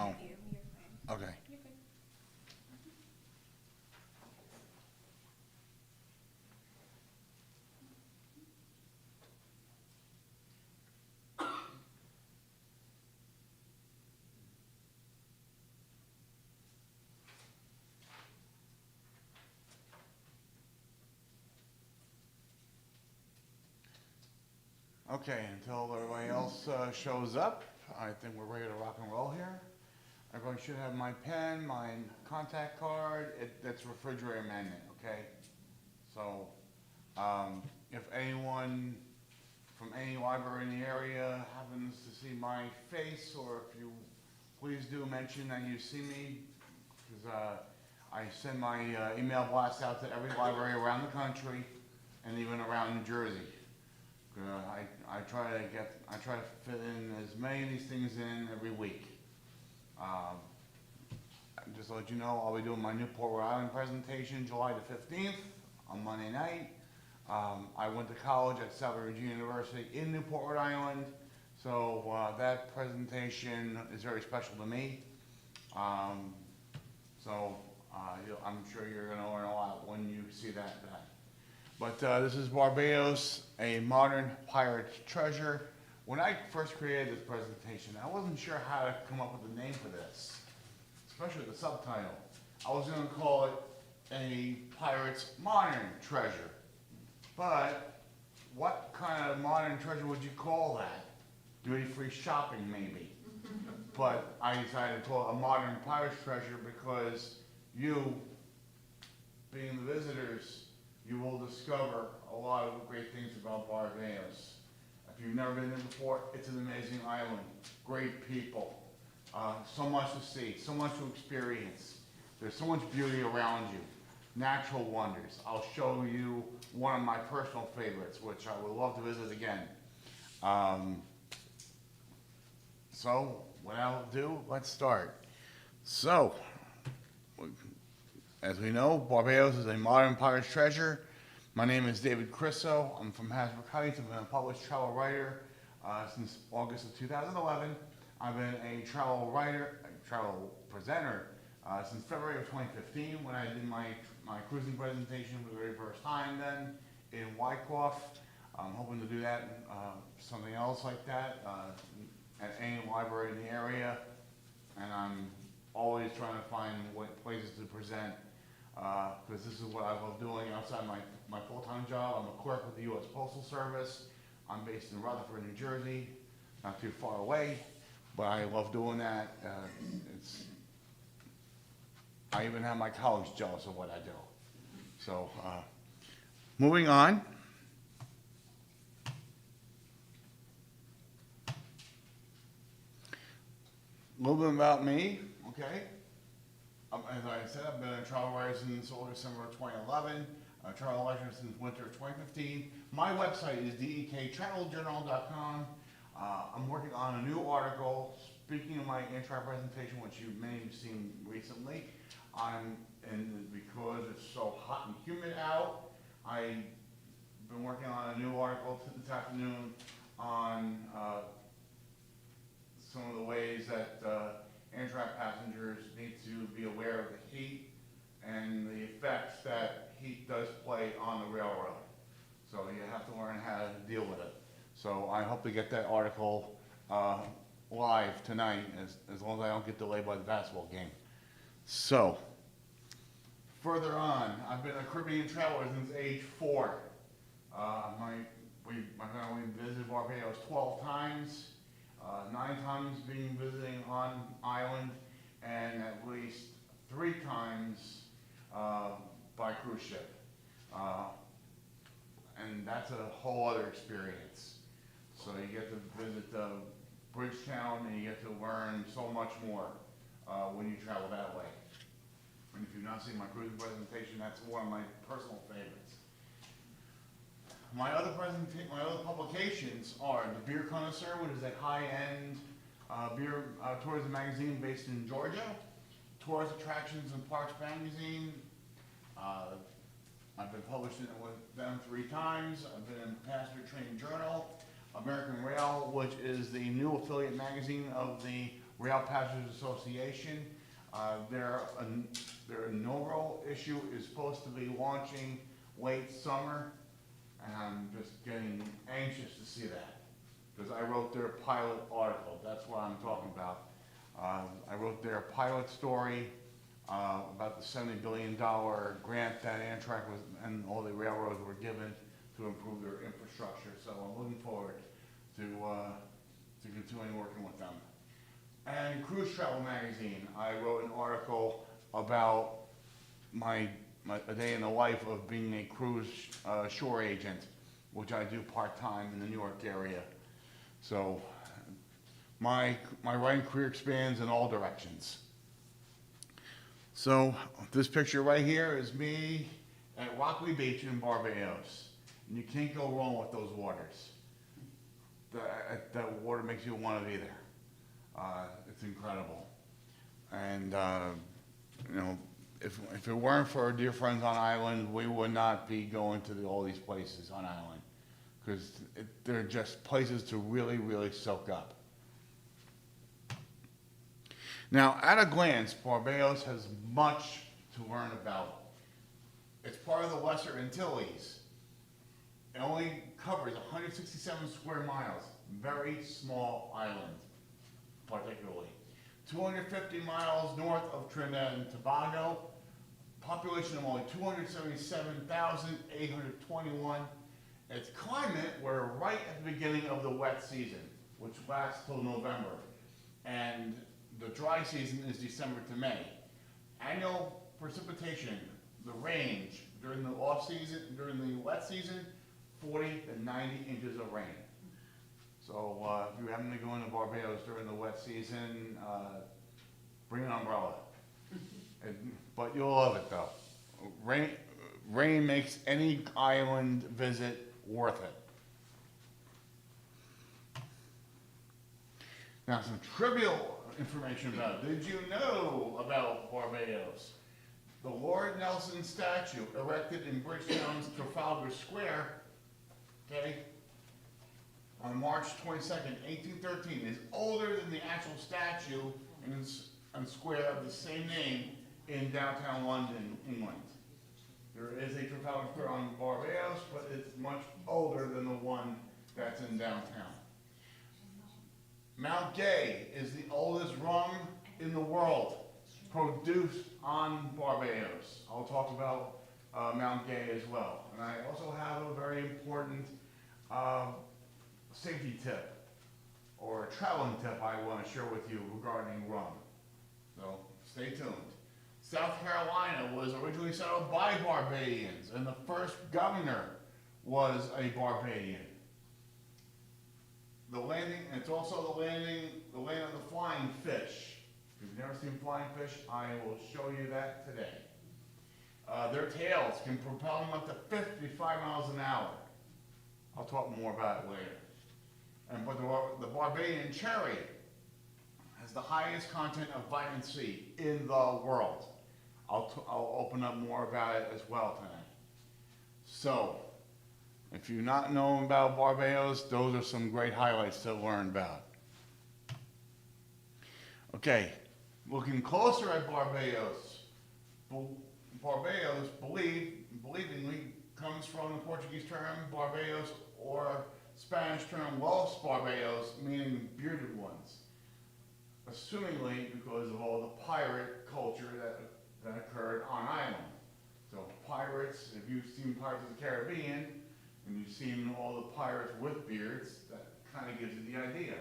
Oh, you. You're fine. okay. You're good. Okay, until everybody else shows up, I think we're ready to rock and roll here. Everybody should have my pen, my contact card. That's refrigerator magnet, okay? So, if anyone from any library in the area happens to see my face, or if you please do mention that you see me, because I send my email blasts out to every library around the country and even around New Jersey. I try to fit in as many of these things in every week. Um, just to let you know, I'll be doing my Newport, Rhode Island presentation July the 15th on Monday night. I went to college at South Virginia University in Newport, Rhode Island, so that presentation is very special to me. I'm sure you're going to learn a lot when you see that. But this is Barbados, a modern pirate's treasure. When I first created this presentation, I wasn't sure how to come up with a name for this, especially the subtitle. I was going to call it a pirate's modern treasure. But what kind of modern treasure would you call that? Duty-free shopping, maybe. But I decided to call it a modern pirate's treasure because you, being the visitors, you will discover a lot of great things about Barbados. If you've never been there before, it's an amazing island. Great people. So much to see, so much to experience. There's so much beauty around you. Natural wonders. I'll show you one of my personal favorites, which I would love to visit again. So, without ado, let's start. So, as we know, Barbados is a modern pirate's treasure. My name is David Crisso. I'm from Hasbrook Heights. I've been a published travel writer since August of 2011. I've been a travel presenter since February of 2015 when I did my cruising presentation for the very first time then in Wyckoff. I'm hoping to do that, something else like that at any library in the area. And I'm always trying to find places to present because this is what I love doing outside my full-time job. I'm a clerk with the U.S. Postal Service. I'm based in Rutherford, New Jersey, not too far away, but I love doing that. I even have my colleagues jealous of what I do. So, moving on. A little bit about me, okay? As I said, I've been a travel writer since December of 2011, a travel writer since winter of 2015. My website is dektraveljournal.com. I'm working on a new article. Speaking of my intro presentation, which you may have seen recently, because it's so hot and humid out, I've been working on a new article this afternoon on some of the ways that Amtrak passengers need to be aware of the heat and the effects that heat does play on the railroad. So you have to learn how to deal with it. So I hope to get that article live tonight, as long as I don't get delayed by the basketball game. So, further on, I've been a Caribbean traveler since age 4. My family visited Barbados 12 times. 9 times visiting on island, and at least 3 times by cruise ship. And that's a whole other experience. So you get to visit Bridgetown, and you get to learn so much more when you travel that way. And if you've not seen my cruising presentation, that's one of my personal favorites. My other publications are The Beer Connoisseur, which is a high-end beer tourism magazine based in Georgia. Tourist Attractions and Parks magazine. I've been published with them 3 times. I've been in Passenger Train Journal. American Rail, which is the new affiliate magazine of the Rail Passengers Association. Their inaugural issue is supposed to be launching late summer, and I'm just getting anxious to see that, because I wrote their pilot article. That's what I'm talking about. I wrote their pilot story about the $70 billion grant that Amtrak was and all the railroads were given to improve their infrastructure. So I'm looking forward to continuing working with them. And Cruise Travel Magazine, I wrote an article about a day in the life of being a cruise shore agent, which I do part-time in the New York area. So my writing career expands in all directions. So this picture right here is me at Rockaway Beach in Barbados. And you can't go wrong with those waters. That water makes you want to be there. It's incredible. And you know, if it weren't for our dear friends on island, we would not be going to all these places on island, because they're just places to really, really soak up. Now, at a glance, Barbados has much to learn about. It's part of the Lesser Antilles. It only covers 167 square miles, very small island, particularly. 250 miles north of Trinidad and Tobago, population of only 277,821. Its climate, we're right at the beginning of the wet season, which lasts till November. And the dry season is December to May. Annual precipitation, the range during the off season, during the wet season, 40 to 90 inches of rain. So if you happen to go into Barbados during the wet season, bring an umbrella. But you'll love it though. Rain makes any island visit worth it. Now some trivial information about it. Did you know about Barbados? The Lord Nelson statue erected in Bridgetown's Trafalgar Square, okay, on March 22nd, 1813, is older than the actual statue in square of the same name in downtown London, England. There is a Trafalgar Square on Barbados, but it's much older than the one that's in downtown. Mount Gay is the oldest rum in the world produced on Barbados. I'll talk about Mount Gay as well. And I also have a very important safety tip, or traveling tip I want to share with you regarding rum. So stay tuned. South Carolina was originally settled by Barbadians, and the first governor was a Barbadian. The landing, it's also the land of the flying fish. If you've never seen flying fish, I will show you that today. Their tails can propel them up to 55 miles an hour. I'll talk more about it later. But the Barbadian cherry has the highest content of vitamin C in the world. I'll open up more about it as well tonight. So, if you're not knowing about Barbados, those are some great highlights to learn about. Okay, looking closer at Barbados. Barbados, believingly, comes from the Portuguese term Barbados, or Spanish term Los Barbados, meaning bearded ones. Assumingly because of all the pirate culture that occurred on island. So pirates, if you've seen Pirates of the Caribbean, and you've seen all the pirates with beards, that kind of gives you the idea.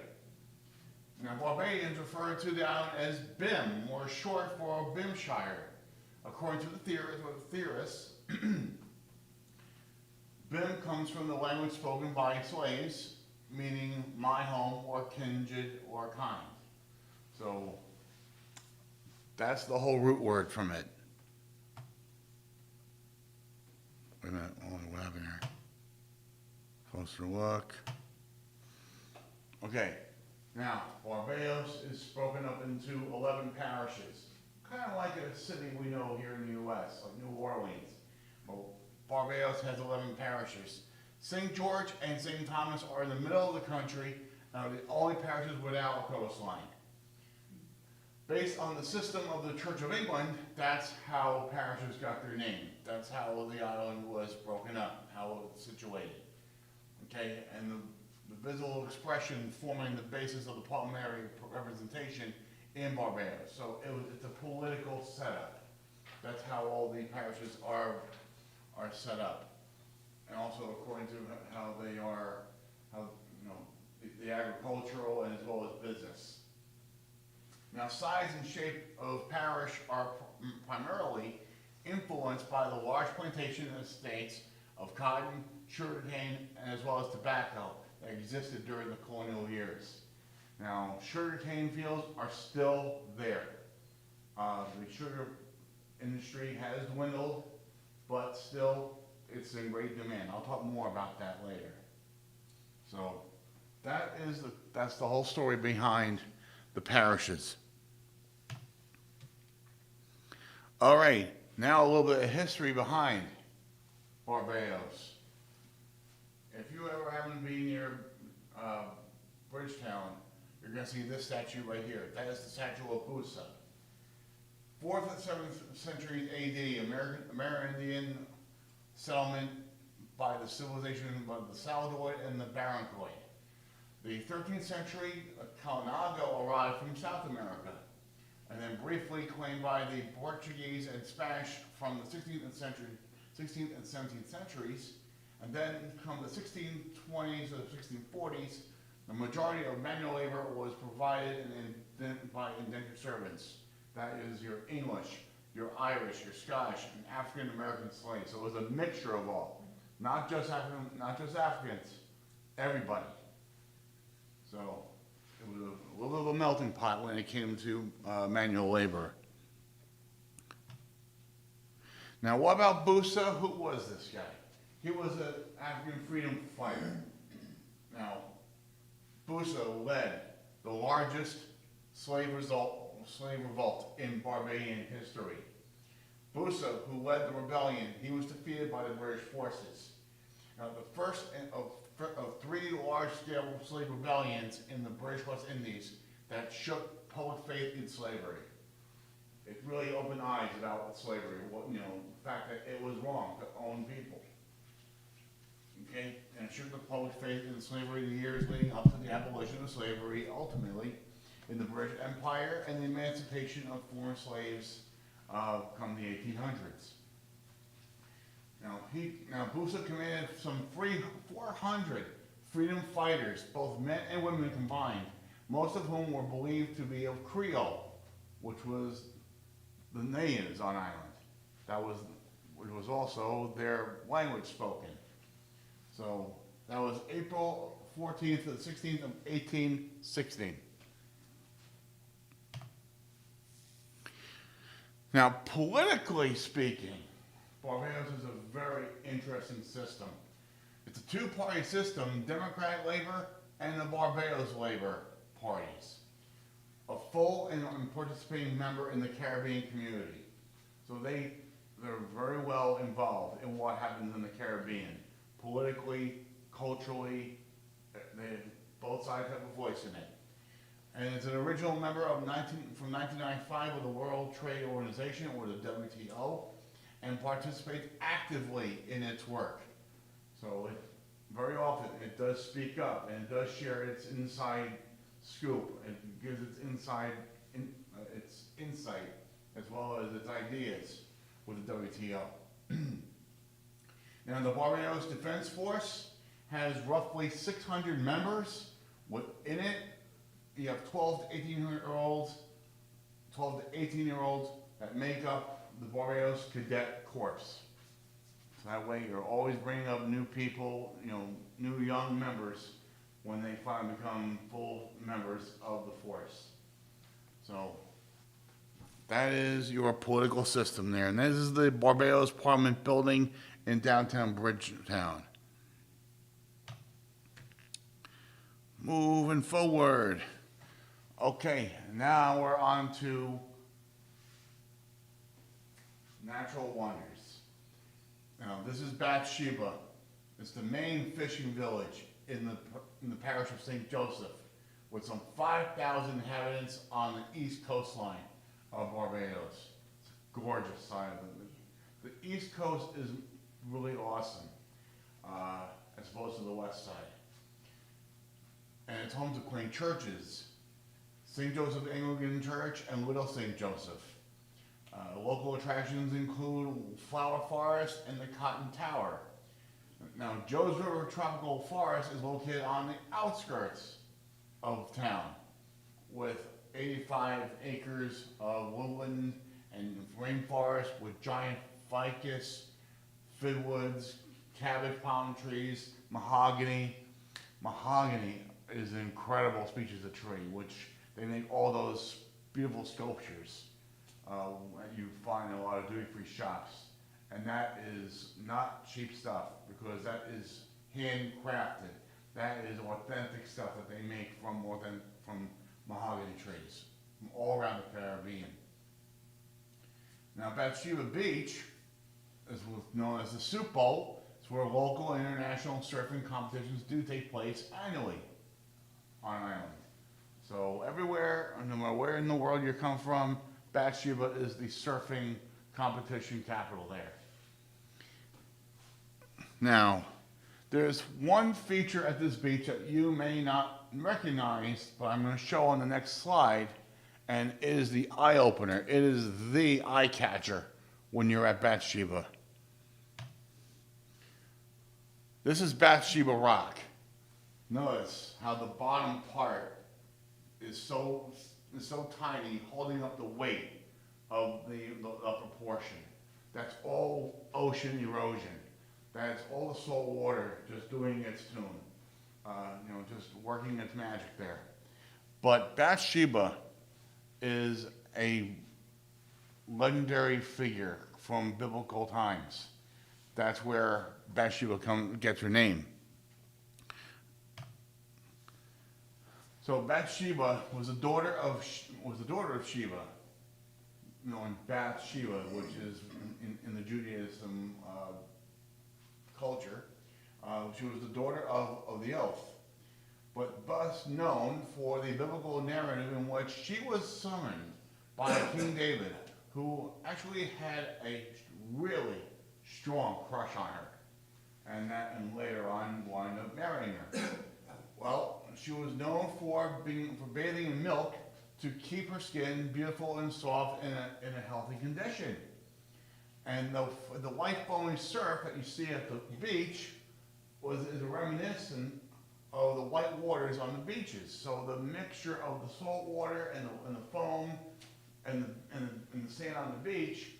Now, Barbadians refer to the island as Bim, or short for Bimshire. According to the theorists, Bim comes from the language spoken by slaves, meaning my home, or kindred, or kind. So, that's the whole root word from it. Wait a minute, what happened here? Closer look. Okay, now Barbados is broken up into 11 parishes, kind of like a city we know here in the U.S., like New Orleans. Well, Barbados has 11 parishes. St. George and St. Thomas are in the middle of the country, the only parishes without a coastline. based on the system of the Church of England, that's how parishes got their name. That's how the island was broken up, how it was situated. Okay, and the visual expression forming the basis of the parliamentary representation in Barbados. So it's a political setup. That's how all the parishes are set up. And also according to how they are, the agricultural and as well as business. Now, size and shape of parish are primarily influenced by the large plantation estates of cotton, sugarcane, and as well as tobacco that existed during the colonial years. Now, sugarcane fields are still there. The sugar industry has dwindled, but still it's in great demand. I'll talk more about that later. So that's the whole story behind the parishes. All right, now a little bit of history behind Barbados. If you ever happen to be near Bridgetown, you're going to see this statue right here. That is the statue of Busa. 4th and 7th centuries AD, Amerindian settlement by the civilization of the Saladoid and the Barrancoid. The 13th century, Kalinago arrived from South America, and then briefly claimed by the Portuguese and Spanish from the 16th and 17th centuries, and then from the 1620s to the 1640s, the majority of manual labor was provided by indentured servants. That is your English, your Irish, your Scottish, and African American slaves. So it was a mixture of all, not just Africans, everybody. So it was a little bit of a melting pot when it came to manual labor. Now, what about Busa? Who was this guy? He was an African freedom fighter. Now, Busa led the largest slave revolt in Barbadian history. Busa, who led the rebellion, he was defeated by the British forces. Now, the first of 3 large-scale slave rebellions in the British West Indies that shook public faith in slavery. It really opened eyes about slavery, the fact that it was wrong to own people. Okay, and it shook the public faith in slavery the years leading up to the abolition of slavery, ultimately in the British Empire and the emancipation of foreign slaves come the 1800s. Now Busa commanded some 400 freedom fighters, both men and women combined, most of whom were believed to be of Creole, which was the natives on island. Which was also their language spoken. So that was April 14th to the 16th of 1816. Now, politically speaking, Barbados is a very interesting system. It's a two-party system, Democratic Labor and the Barbados Labor parties. A full and participating member in the Caribbean community. So they're very well involved in what happens in the Caribbean. Politically, culturally, both sides have a voice in it. And it's an original member from 1995 of the World Trade Organization, or the WTO, and participates actively in its work. So very often it does speak up and it does share its inside scoop. It gives its insight as well as its ideas with the WTO. Now, the Barbados Defense Force has roughly 600 members. Within it, you have 12 to 18-year-olds that make up the Barbados Cadet Corps. So that way, you're always bringing up new people, new young members when they finally become full members of the force. So that is your political system there. And this is the Barbados Parliament building in downtown Bridgetown. Moving forward. Okay, now we're on to natural wonders. Now, this is Bathsheba. It's the main fishing village in the parish of St. Joseph, with some 5,000 inhabitants on the east coastline of Barbados. It's a gorgeous island. The east coast is really awesome, as opposed to the west side. And it's home to quaint churches, St. Joseph Anglican Church and Little St. Joseph. Local attractions include Flower Forest and the Cotton Tower. Now, Joes River Tropical Forest is located on the outskirts of town with 85 acres of woodland and rainforest with giant ficus, figwoods, cabbage palm trees, mahogany. Mahogany is an incredible species of tree, which they make all those beautiful sculptures you find in a lot of duty-free shops. And that is not cheap stuff, because that is handcrafted. That is authentic stuff that they make from mahogany trees from all around the Caribbean. Now, Bathsheba Beach is known as the Soup Bowl. It's where local and international surfing competitions do take place annually on an island. So everywhere, no matter where in the world you come from, Bathsheba is the surfing competition capital there. Now, there's one feature at this beach that you may not recognize, but I'm going to show on the next slide, and it is the eye opener. It is the eye catcher when you're at Bathsheba. This is Bathsheba Rock. Notice how the bottom part is so tiny, holding up the weight of the upper portion. That's all ocean erosion. That's all the salt water just doing its tune, just working its magic there. But Bathsheba is a legendary figure from biblical times. That's where Bathsheba gets her name. So Bathsheba was the daughter of Sheba, known Bathsheba, which is in the Judaism culture. She was the daughter of the oath, but best known for the biblical narrative in which she was summoned by King David, who actually had a really strong crush on her, and later on wound up marrying her. Well, she was known for bathing in milk to keep her skin beautiful and soft in a healthy condition. And the white foamy surf that you see at the beach is a reminiscent of the white waters on the beaches. So the mixture of the salt water and the foam and the sand on the beach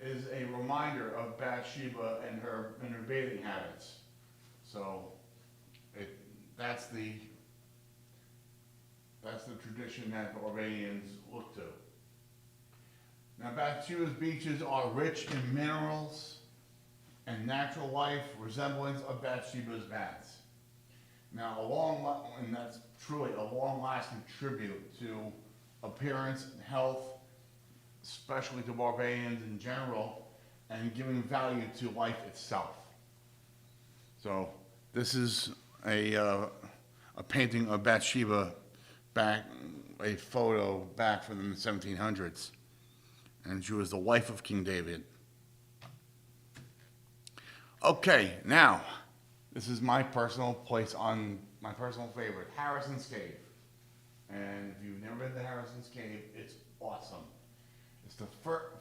is a reminder of Bathsheba and her bathing habits. So that's the tradition that the Barbadians look to. Now, Bathsheba's beaches are rich in minerals and natural life resemblance of Bathsheba's baths. Now, and that's truly a long-lasting tribute to appearance and health, especially to Barbadians in general, and giving value to life itself. So, this is a painting of Bathsheba a photo back from the 1700s. And she was the wife of King David. Okay, now, this is my personal favorite, Harrison's Cave. And if you've never been to Harrison's Cave, it's awesome. It's the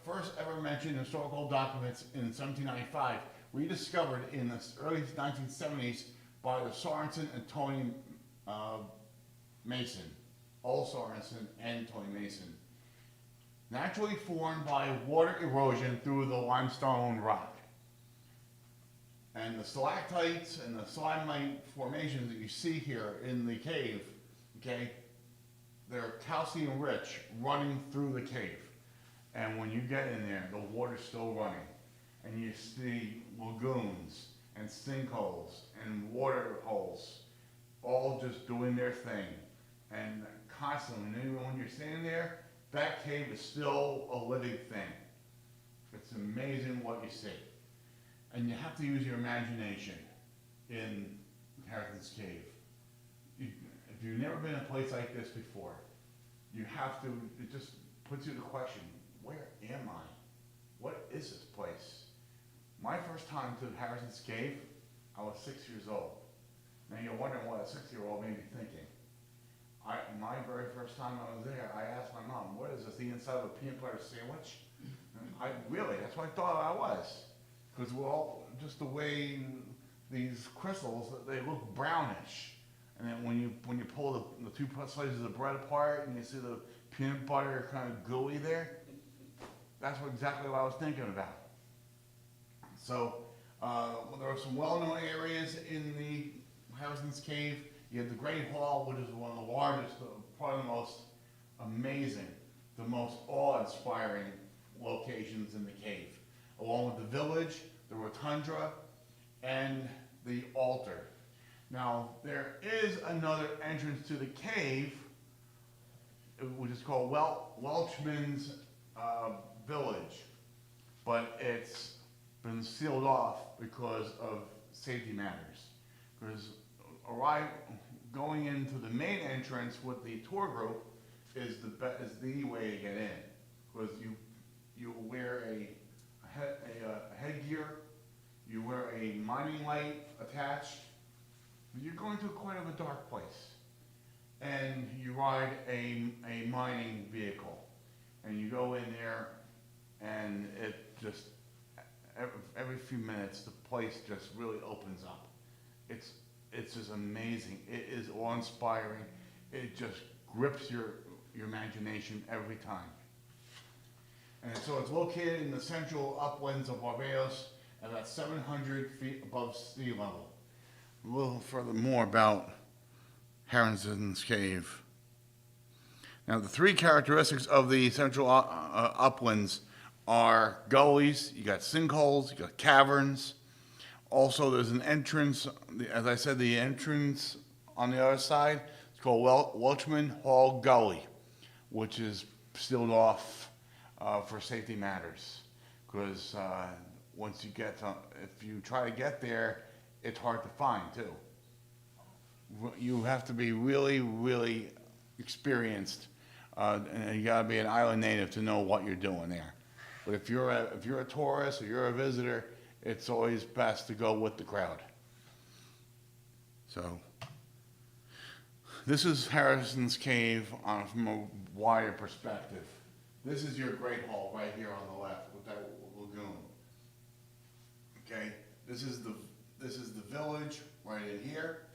first ever mentioned in historical documents in 1795, rediscovered in the early 1970s by the Sorensen and Tony Mason. Old Sorensen and Tony Mason. Naturally formed by water erosion through the limestone rock. And the stalactites and the stalagmite formations that you see here in the cave, okay, they're calcium rich, running through the cave. And when you get in there, the water's still running. And you see lagoons and sinkholes and water holes, all just doing their thing. And constantly, and even when you're standing there, that cave is still a living thing. It's amazing what you see. And you have to use your imagination in Harrison's Cave. If if you've never been in a place like this before, you have to, it just puts you to question, where am I? What is this place? My first time to Harrison's Cave, I was 6 years old. Now you're wondering what a 6-year-old may be thinking. My very first time I was there, I asked my mom, what is this, the inside of a peanut butter sandwich? That's what I thought I was. Because we're all, just the way these crystals, they look brownish. And then when you pull the two slices of bread apart and you see the peanut butter kind of gooey there, that's exactly what I was thinking about. So there are some well-known areas in the Harrison's Cave. You have the Great Hall, which is one of the largest, probably the most amazing, the most awe-inspiring locations in the cave. Along with the village, the rotunda, and the altar. Now, there is another entrance to the cave, which is called Welchman's Village, but it's been sealed off because of safety matters. Because going into the main entrance with the tour group is the way to get in, because you wear a headgear, you wear a mining light attached. You're going to quite of a dark place, and you ride a mining vehicle, and you go in there, and it just every few minutes the place just really opens up. It's just amazing. It is awe-inspiring. It just grips your imagination every time. And so it's located in the central uplands of Barbados at about 700 feet above sea level. A little further more about Harrison's Cave. Now, the three characteristics of the central uplands are gullies, you got sinkholes, you got caverns. Also, there's an entrance, as I said, the entrance on the other side, it's called Welchman Hall Gully, which is sealed off for safety matters. Because once you get to, if you try to get there, it's hard to find too. You have to be really, really experienced, and you gotta be an island native to know what you're doing there. But if you're a tourist or you're a visitor, it's always best to go with the crowd. So, this is Harrison's Cave from a wider perspective. This is your Great Hall right here on the left with that lagoon. Okay, this is the village right in here.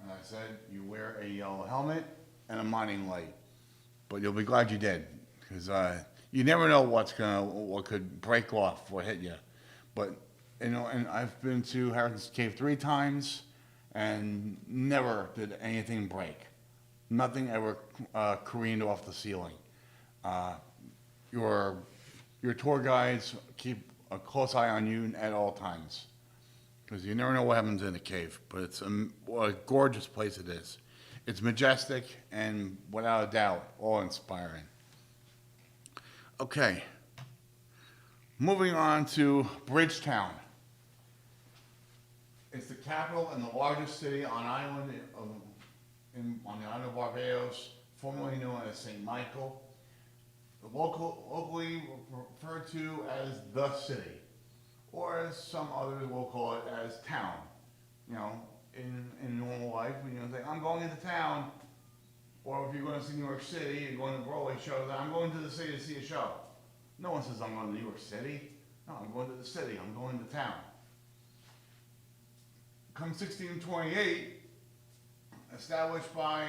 And I said you wear a yellow helmet and a mining light, but you'll be glad you did, because you never know what could break off or hit you. But and I've been to Harrison's Cave 3 times, and never did anything break. Nothing ever careened off the ceiling. Your tour guides keep a close eye on you at all times, because you never know what happens in a cave. But it's what a gorgeous place it is. It's majestic and, without a doubt, awe-inspiring. Okay, moving on to Bridgetown. It's the capital and the largest city on the island of Barbados, formerly known as St. Michael. Locally referred to as the city, or as some others will call it as town. You know, in normal life, when you say, I'm going into town, or if you're going to see New York City, you're going to Broadway shows, I'm going to the city to see a show. No one says, I'm going to New York City. No, I'm going to the city, I'm going to town. Come 1628, established by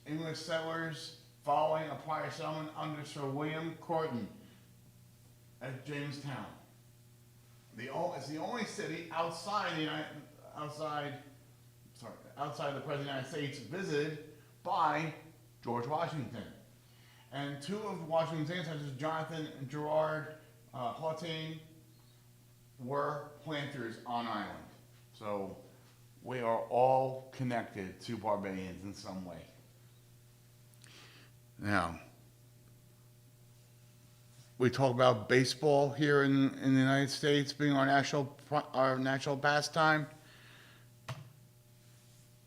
English settlers following a prior settlement under Sir William Corton at Jamestown. It's the only city outside the President of the United States visited by George Washington. And two of Washington's ancestors, Jonathan and Gerard Houghton, were planters on island. So we are all connected to Barbadians in some way. Now, we talk about baseball here in the United States being our national pastime.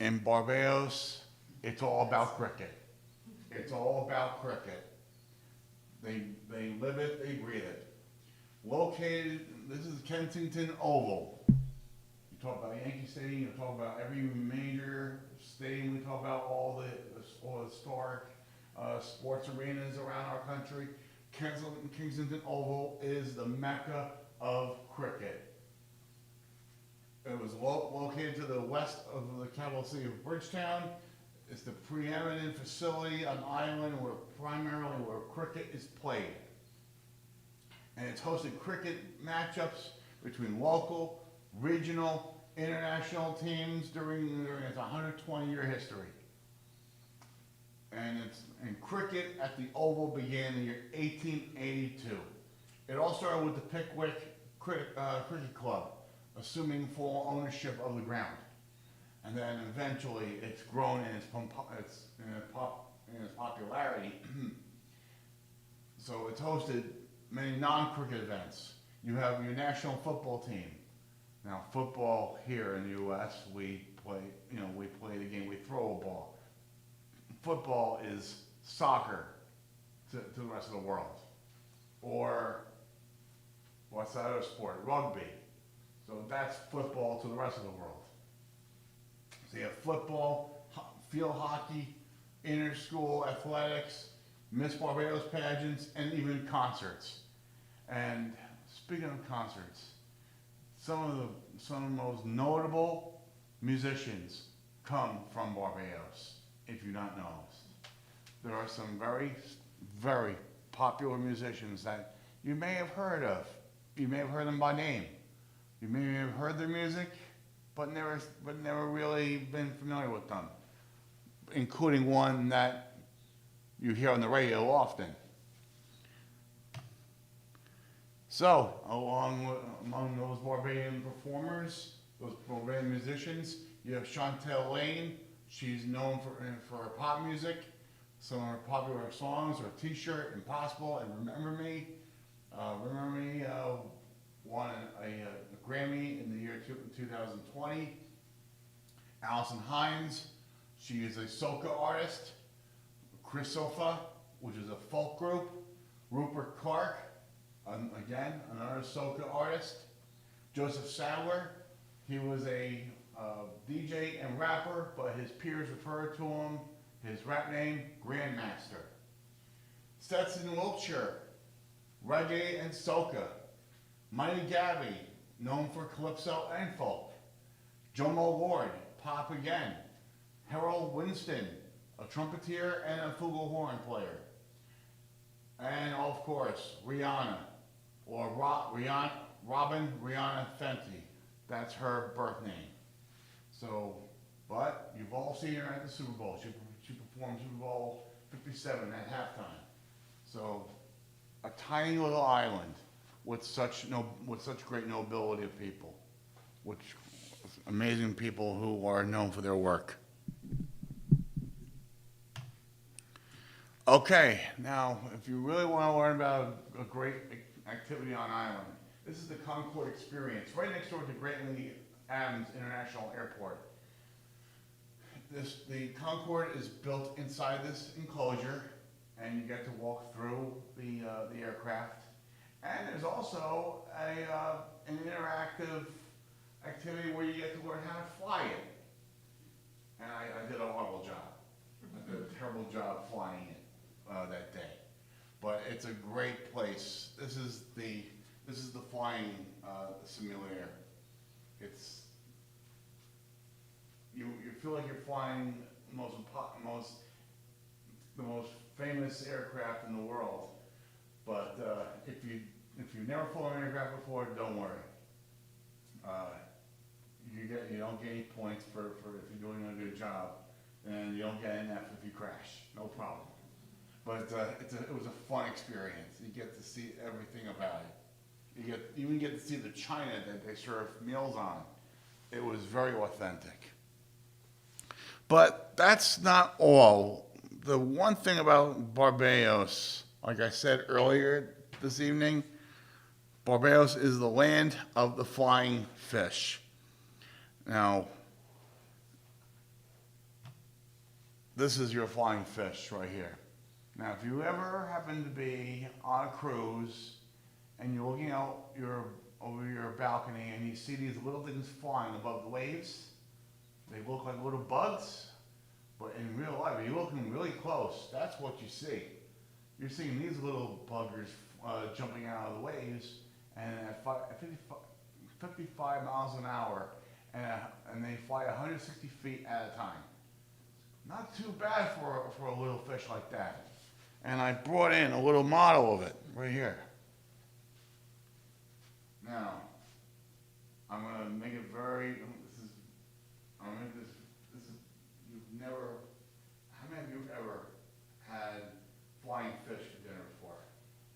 in Barbados, it's all about cricket. It's all about cricket. They live it, they breathe it. Located, this is Kensington Oval. You talk about Yankee Stadium, you talk about every major stadium, we talk about all the historic sports arenas around our country. Kensington Oval is the mecca of cricket. It was located to the west of the capital city of Bridgetown. It's the preeminent facility on island where primarily where cricket is played. And it's hosted cricket matchups between local, regional, international teams during its 120-year history. And cricket at the Oval began in the year 1882. It all started with the Pickwick Cricket Club, assuming full ownership of the ground. And then eventually it's grown in its popularity. So it's hosted many non-cricket events. You have your national football team. Now football here in the U.S., we play the game, we throw a ball. Football is soccer to the rest of the world. Or what's that other sport? Rugby. So that's football to the rest of the world. So you have football, field hockey, inter-school athletics, Miss Barbados pageants, and even concerts. And speaking of concerts, some of the most notable musicians come from Barbados, if you've not noticed. There are some very, very popular musicians that you may have heard of. You may have heard them by name. You may have heard their music, but never really been familiar with them, including one that you hear on the radio often. So, among those Barbadian performers, those Barbadian musicians, you have Chantel Lane. She's known for her pop music. Some of her popular songs are T-Shirt, Impossible, and Remember Me. Remember Me won a Grammy in the year 2020. Allison Hines, she is a soca artist. Chris Sofa, which is a folk group. Rupert Clark, again, another soca artist. Joseph Sadler, he was a DJ and rapper, but his peers referred to him, his rap name, Grandmaster. Stetson Wiltshire, reggae and soca. Mighty Gabby, known for calypso and folk. Jomo Lord, pop again. Harold Winston, a trumpeter and a flugelhorn player. And of course, Rihanna, or Robin Rihanna Fenty. That's her birth name. So, but you've all seen her at the Super Bowl. She performed Super Bowl 57 at halftime. So, a tiny little island with such great nobility of people, which amazing people who are known for their work. Okay, now if you really want to learn about a great activity on island, this is the Concord Experience, right next door to Grantly Adams International Airport. The Concord is built inside this enclosure, and you get to walk through the aircraft. And there's also an interactive activity where you get to learn how to fly it. And I did a horrible job. I did a terrible job flying it that day. But it's a great place. This is the flying simulator. You feel like you're flying the most famous aircraft in the world. But if you've never flown an aircraft before, don't worry. You don't get any points for if you're doing a good job, and you don't get an F if you crash. No problem. But it was a fun experience. You get to see everything about it. You even get to see the china that they serve meals on. It was very authentic. But that's not all. The one thing about Barbados, like I said earlier this evening, Barbados is the land of the flying fish. Now, this is your flying fish right here. Now, if you ever happen to be on a cruise and you're looking out over your balcony and you see these little things flying above the waves, they look like little bugs, but in real life, if you're looking really close, that's what you see. You're seeing these little buggers jumping out of the waves, and at 55 miles an hour, and they fly 160 feet at a time. Not too bad for a little fish like that. And I brought in a little model of it right here. Now, I'm gonna make it very. I'm gonna make this is. You've never. How many of you ever had flying fish for dinner before?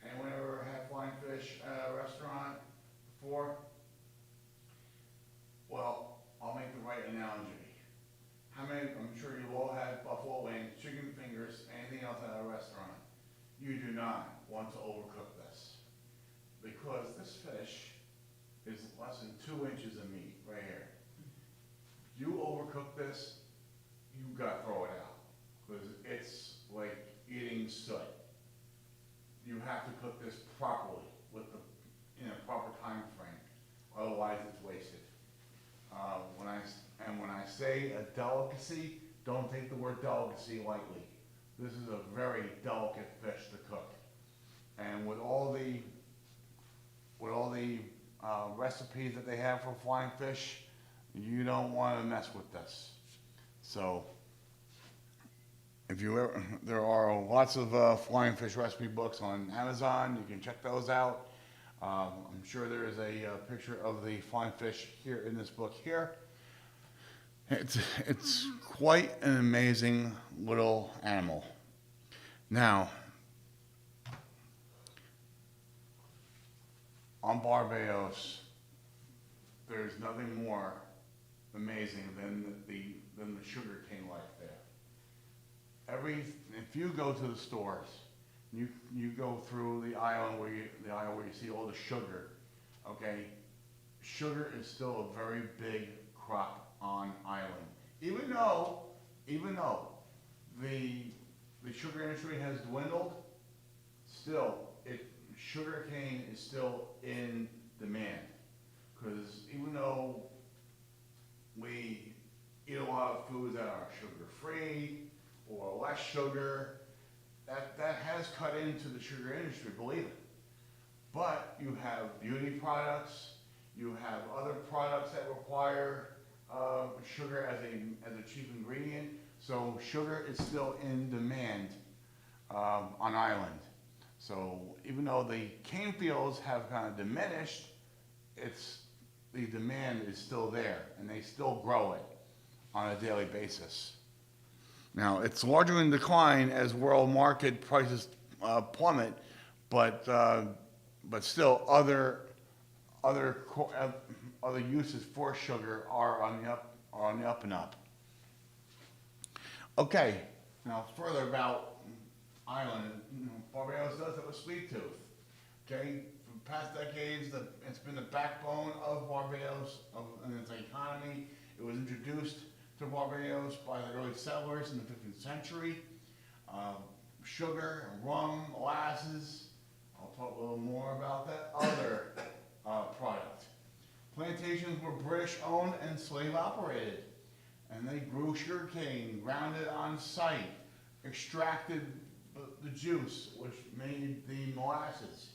Anyone ever had flying fish at a restaurant before? Well, I'll make the right analogy. How many, I'm sure you've all had buffalo wings, chicken fingers, anything else at a restaurant. You do not want to overcook this, because this fish is less than 2 inches of meat right here. You overcook this, you gotta throw it out, because it's like eating soot. You have to cook this properly in a proper time frame, otherwise it's wasted. When I say a delicacy, don't take the word delicacy lightly. This is a very delicate fish to cook, and with all the recipes that they have for flying fish, you don't want to mess with this. So, if you ever, there are lots of flying fish recipe books on Amazon. You can check those out. I'm sure there is a picture of the flying fish here in this book here. It's quite an amazing little animal. Now, on Barbados, there's nothing more amazing than the sugarcane life there. If you go to the stores, you go through the aisle where you see all the sugar, okay? Sugar is still a very big crop on island. Even though the sugar industry has dwindled, still sugar cane is still in demand. Because even though we eat a lot of foods that are sugar-free or less sugar, that has cut into the sugar industry, believe it. But you have beauty products, you have other products that require sugar as a chief ingredient. So sugar is still in demand on island. So even though the cane fields have kind of diminished, the demand is still there, and they still grow it on a daily basis. Now, it's largely in decline as world market prices plummet, but still other uses for sugar are on the up and up. Okay, now further about island. Barbados does have a sweet tooth. Okay, for past decades, it's been the backbone of Barbados and its economy. It was introduced to Barbados by the early settlers in the 15th century. Sugar, rum, molasses. I'll talk a little more about that other product. Plantations were British owned and slave operated, and they grew sugarcane, ground it on site, extracted the juice, which made the molasses,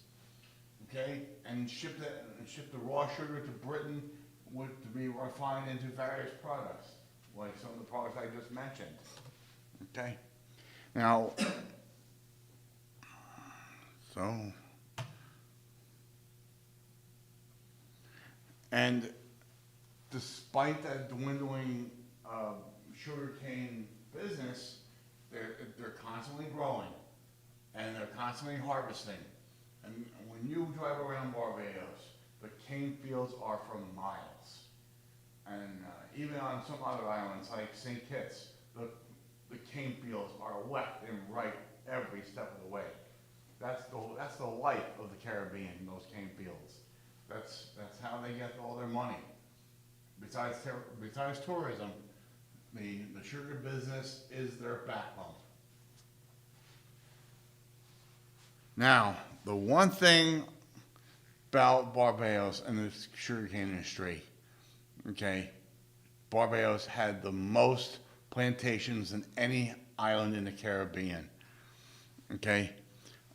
okay, and shipped the raw sugar to Britain to be refined into various products, like some of the products I just mentioned. Okay, now, and despite that dwindling sugarcane business, they're constantly growing, and they're constantly harvesting. And when you drive around Barbados, the cane fields are for miles. And even on some other islands like St. Kitts, the cane fields are left and right every step of the way. That's the life of the Caribbean, those cane fields. That's how they get all their money. Besides tourism, The sugar business is their backbone. Now, the one thing about Barbados and the sugarcane industry, okay, Barbados had the most plantations than any island in the Caribbean. Okay,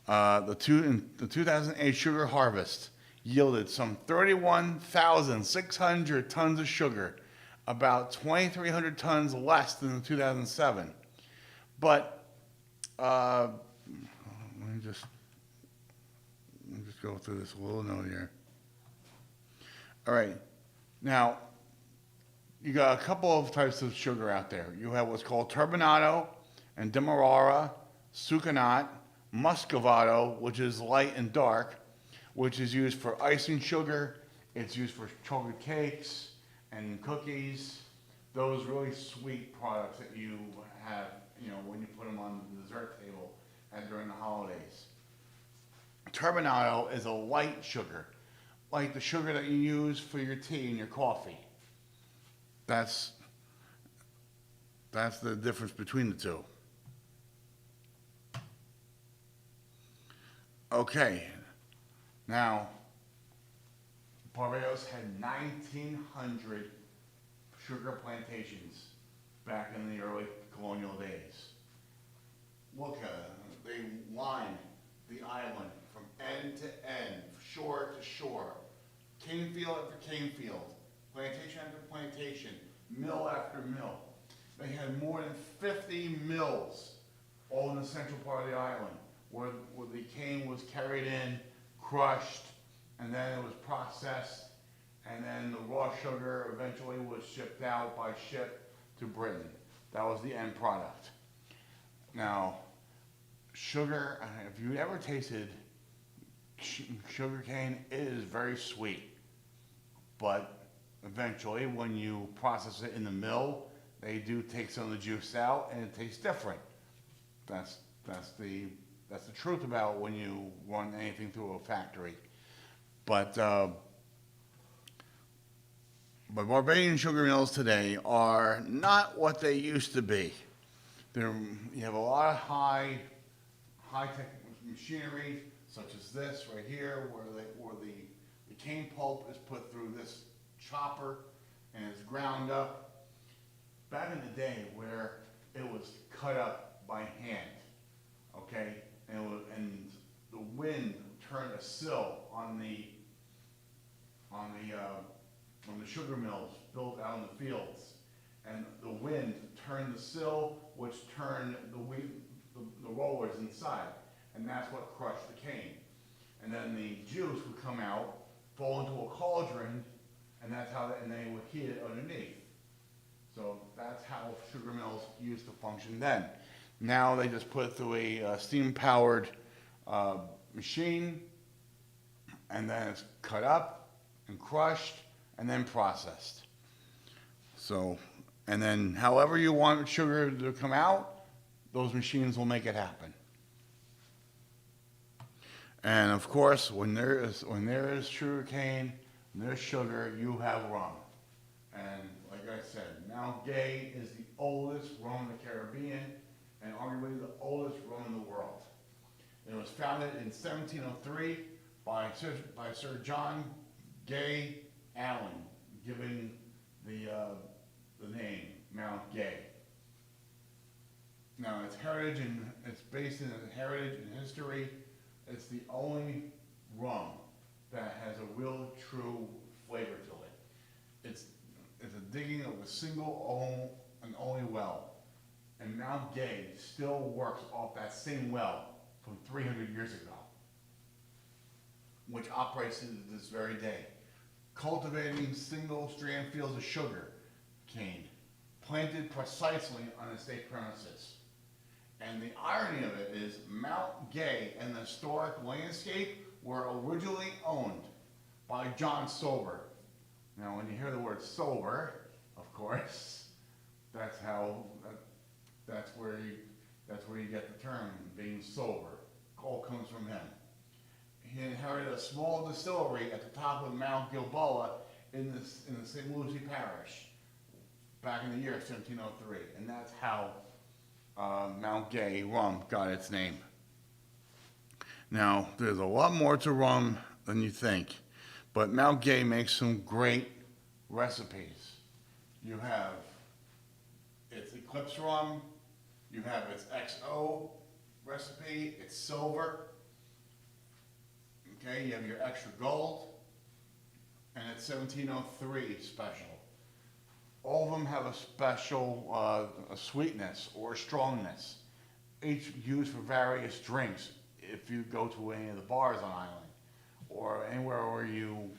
the 2008 sugar harvest yielded some 31,600 tons of sugar, about 2,300 tons less than the 2007. But let me just go through this little note here. All right, now you got a couple of types of sugar out there. You have what's called turbinado and demerara, sucanat, muscovado, which is light and dark, which is used for icing sugar. It's used for chocolate cakes and cookies. Those really sweet products that you have, when you put them on the dessert table and during the holidays. Turbinado is a light sugar, like the sugar that you use for your tea and your coffee. That's the difference between the two. Okay, now Barbados had 1,900 sugar plantations back in the early colonial days. Look at it, they lined the island from end to end, shore to shore, cane field after cane field, plantation after plantation, mill after mill. They had more than 50 mills all in the central part of the island where the cane was carried in, crushed, and then it was processed, and then the raw sugar eventually was shipped out by ship to Britain. That was the end product. Now, sugar, if you ever tasted sugar cane, it is very sweet. But eventually, when you process it in the mill, they do take some of the juice out, and it tastes different. That's the truth about when you run anything through a factory. But Barbadian sugar mills today are not what they used to be. You have a lot of high-tech machinery, such as this right here, where the cane pulp is put through this chopper and is ground up. Back in the day, where it was cut up by hand, okay, and the wind turned a sill on the sugar mills built out in the fields, and the wind turned the sill, which turned the rollers inside, and that's what crushed the cane. And then the juice would come out, fall into a cauldron, and and they would heat it underneath. So that's how sugar mills used to function then. Now they just put it through a steam-powered machine, and then it's cut up and crushed and then processed. So, and then however you want sugar to come out, those machines will make it happen. And of course, when there is sugar cane, and there's sugar, you have rum. And like I said, Mount Gay is the oldest rum in the Caribbean, and arguably the oldest rum in the world. It was founded in 1703 by Sir John Gay Allen, giving the name Mount Gay. Now it's heritage and it's based in heritage and history. It's the only rum that has a real true flavor to it. It's a digging of a single and only well. And Mount Gay still works off that same well from 300 years ago, which operates to this very day, cultivating single strand fields of sugar cane, planted precisely on the state premises. And the irony of it is Mount Gay and the historic landscape were originally owned by John Sober. Now when you hear the word sober, of course, that's where you get the term being sober. It all comes from him. He inherited a small distillery at the top of Mount Gilboa in the St. Lucie Parish back in the year 1703, and that's how Mount Gay rum got its name. Now, there's a lot more to rum than you think, but Mount Gay makes some great recipes. You have its Eclipse rum, you have its XO recipe, it's silver, okay, you have your extra gold, and it's 1703 special. All of them have a special a sweetness or strongness, each used for various drinks. If you go to any of the bars on island, or anywhere where you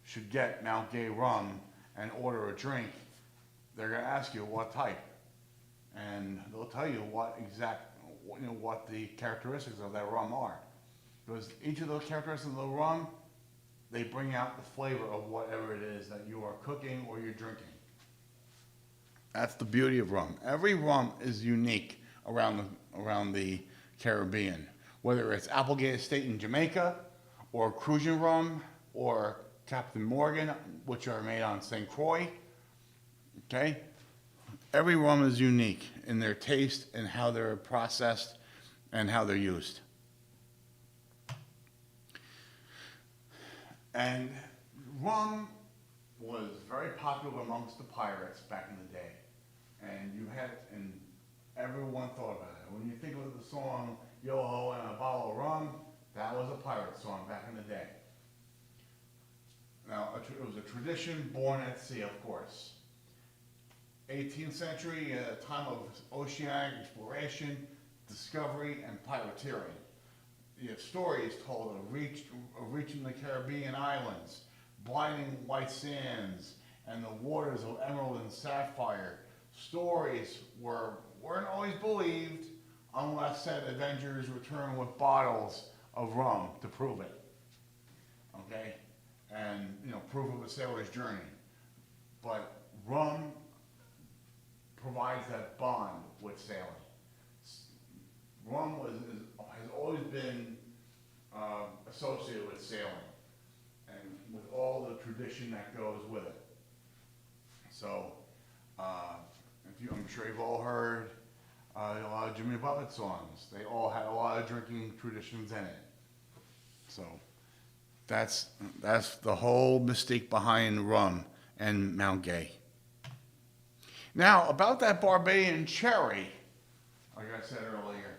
should get Mount Gay rum and order a drink, they're going to ask you what type, and they'll tell you what the characteristics of that rum are, because each of those characteristics of the rum, they bring out the flavor of whatever it is that you are cooking or you're drinking. That's the beauty of rum. Every rum is unique around the Caribbean, whether it's Applegate Estate in Jamaica, or Crucian rum, or Captain Morgan, which are made on St. Croix. Okay? Every rum is unique in their taste and how they're processed and how they're used. And rum was very popular amongst the pirates back in the day. And everyone thought about it. When you think of the song, Yo-Ho and a Bottle of Rum, that was a pirate song back in the day. Now, it was a tradition born at sea, of course. 18th century, a time of oceanic exploration, discovery, and pirateering. You have stories told of reaching the Caribbean islands, blinding white sands, and the waters of emerald and sapphire. Stories weren't always believed unless said adventurers returned with bottles of rum to prove it. Okay? And, proof of a sailor's journey. But rum provides that bond with sailing. Rum has always been associated with sailing and with all the tradition that goes with it. So, I'm sure you've all heard a lot of Jimmy Buffett songs. They all had a lot of drinking traditions in it. So, that's the whole mystique behind rum and Mount Gay. Now, about that Barbadian cherry, like I said earlier,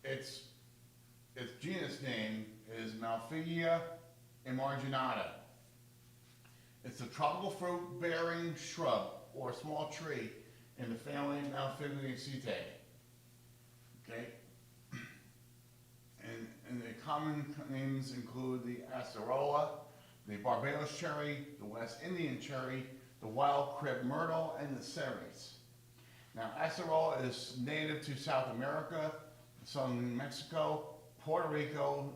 its genus name is Malpighiaea emarginata. It's a tropical fruit-bearing shrub or small tree in the family Malpighiaceae. Okay? And the common names include the acerola, the Barbados cherry, the West Indian cherry, the wild crib myrtle, and the ceres. Now, acerola is native to South America, southern Mexico, Puerto Rico,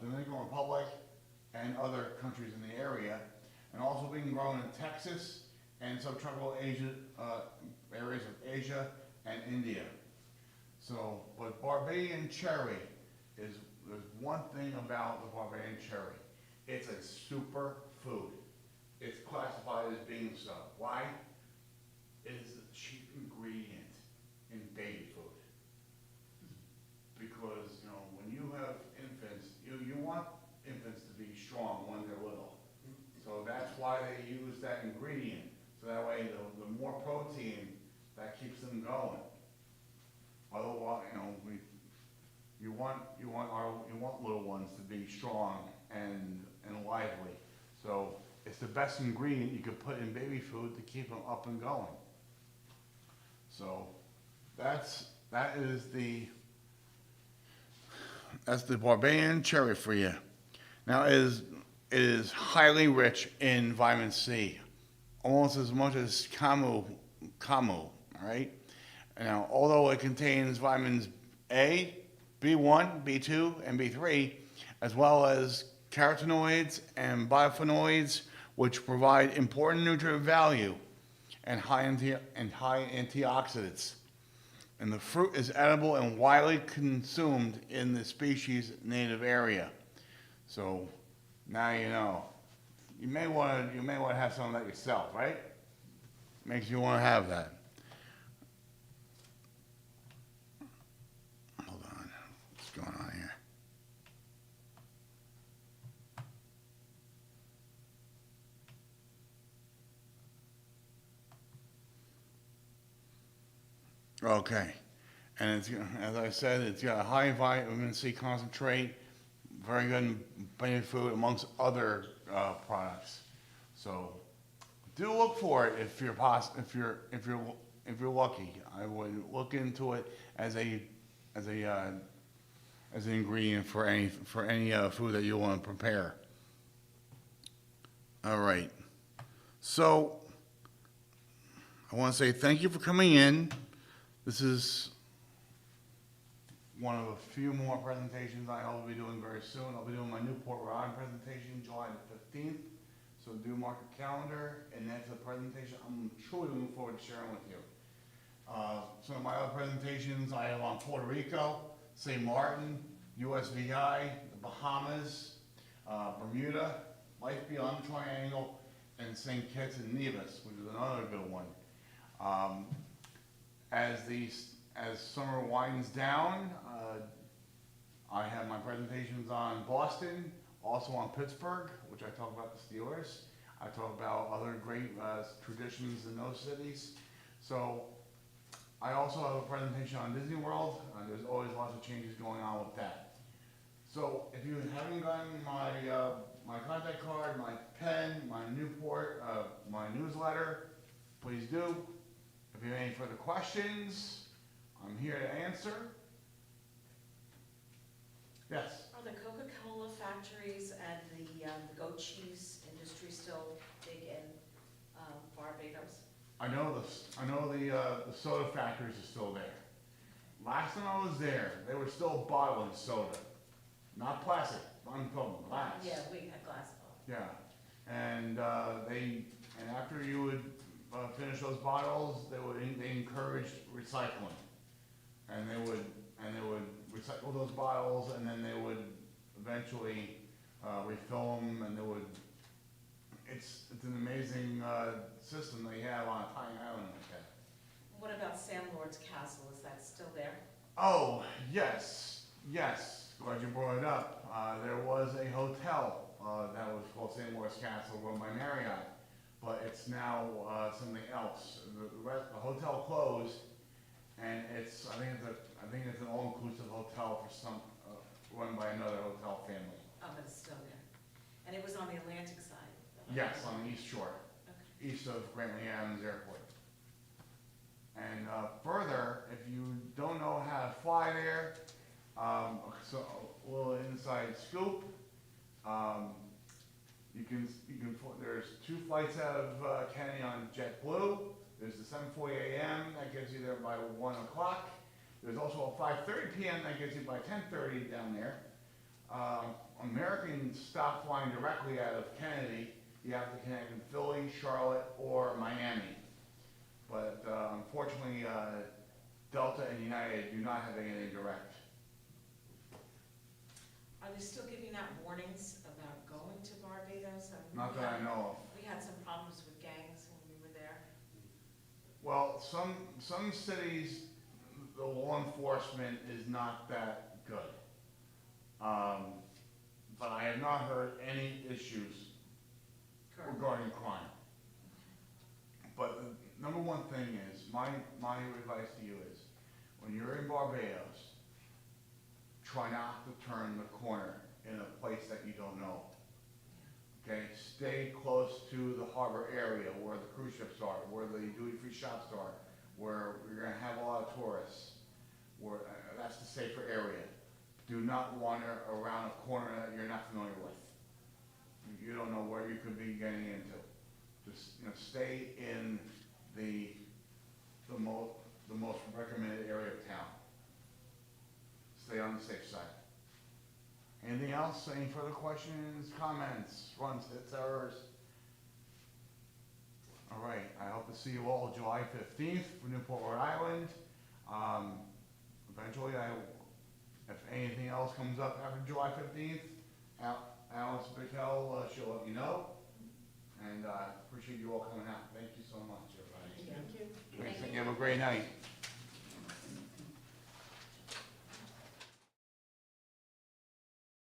Dominican Republic, and other countries in the area, and also being grown in Texas and subtropical Asia, areas of Asia and India. So, but Barbadian cherry there's one thing about the Barbadian cherry. It's a super food. It's classified as being so. Why? It is the chief ingredient in baby food. Because, when you have infants, you want infants to be strong when they're little. So that's why they use that ingredient. So that way the more protein, that keeps them going. Otherwise, you want little ones to be strong and lively. So it's the best ingredient you could put in baby food to keep them up and going. So that is the Barbadian cherry for you. Now it is highly rich in vitamin C, almost as much as camu, all right? Now, although it contains vitamins A, B1, B2, and B3, as well as carotenoids and bioflavonoids, which provide important nutrient value and high antioxidants. And the fruit is edible and widely consumed in the species' native area. So now you know. You may want to have some of that yourself, right? makes you want to have that. Hold on, what's going on here? Okay, and it's, as I said, it's got a high vitamin C concentrate, very good in baby food amongst other products. So do look for it if you're if you're lucky. I would look into it as a as a as an ingredient for any food that you want to prepare. All right. So I want to say thank you for coming in. This is one of a few more presentations I'll be doing very soon. I'll be doing my Newport, Rhode Island presentation July the 15th. So do mark your calendar, and that's a presentation I'm truly looking forward to sharing with you. Some of my other presentations I have on Puerto Rico, St. Martin, USVI, the Bahamas, Bermuda, Life Beyond the Triangle, and St. Kitts and Nevis, which is another good one. As summer winds down, I have my presentations on Boston, also on Pittsburgh, which I talk about the Steelers. I talk about other great traditions in those cities. So I also have a presentation on Disney World. There's always lots of changes going on with that. So if you haven't gotten my my contact card, my pen, my Newport, my newsletter, please do. If you have any further questions, I'm here to answer. Yes? Are the Coca-Cola factories and the goat cheese industry still big in Barbados? I know the soda factories are still there. Last time I was there, they were still bottling soda, not plastic. I'm talking glass. Yeah, we had glass bottles. Yeah, and after you would finish those bottles, they encouraged recycling, and they would recycle those bottles, and then they would eventually refill them, and it's an amazing system they have on a tiny island like that. What about Sam Lord's Castle? Is that still there? Oh, yes, glad you brought it up. There was a hotel that was called St. Louis Castle run by Marriott, but it's now something else. The hotel closed, and I think it's an all-inclusive hotel for some run by another hotel family. Oh, but it's still there. And it was on the Atlantic side? Yes, on the East Shore, Okay. east of Grantley Adams Airport. And further, if you don't know how to fly there, so a little inside scoop. There's 2 flights out of Kennedy on JetBlue. There's the 7:40 a.m. that gets you there by 1 o'clock. There's also a 5:30 p.m. that gets you by 10:30 down there. Americans stop flying directly out of Kennedy. You have to connect in Philly, Charlotte, or Miami. But unfortunately, Delta and United do not have anything direct. Are they still giving out warnings about going to Barbados? Not that I know of. We had some problems with gangs when we were there. Well, some cities, the law enforcement is not that good. But I have not heard any issues Correct. regarding crime. But the number one thing is, my advice to you is, when you're in Barbados, try not to turn the corner in a place that you don't know. Okay, stay close to the harbor area where the cruise ships are, where the duty-free shops are, where you're gonna have a lot of tourists, where that's the safer area. Do not wander around a corner that you're not familiar with. You don't know where you could be getting into. Just, stay in the most recommended area of town. Stay on the safe side. Anything else? Any further questions, comments, runs, hits, errors? All right, I hope to see you all July 15th for Newport, Rhode Island. Eventually, if anything else comes up after July 15th, Alice Bickel, she'll let me know. And I appreciate you all coming out. Thank you so much, everybody. great night.